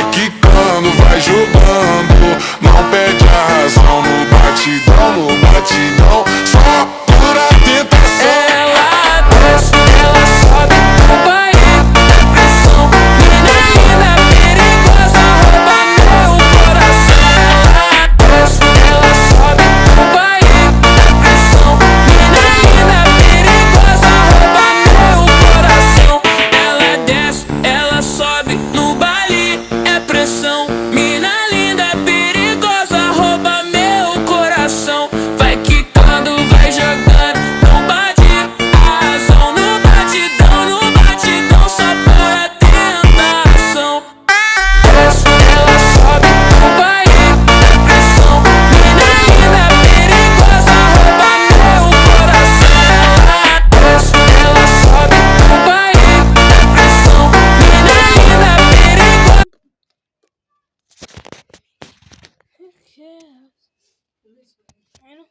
vai quicando, vai jogando, não perde a razão. No batidão, no batidão, só pura tentação. Ela desce, ela sobe no baile da pressão. Mina linda, perigosa, rouba meu coração. Ela desce, ela sobe no baile da pressão. Mina linda, perigosa, rouba meu coração. Ela desce, ela sobe no baile, é pressão. Mina linda, perigosa, rouba meu coração. Vai quicando, vai jogando, não bate a razão. No batidão, só por a tentação. Desce, ela sobe no baile da pressão. Mina linda, perigosa, rouba meu coração. Ela desce, ela sobe no baile da pressão. Mina linda, perigosa. Who cares? I know.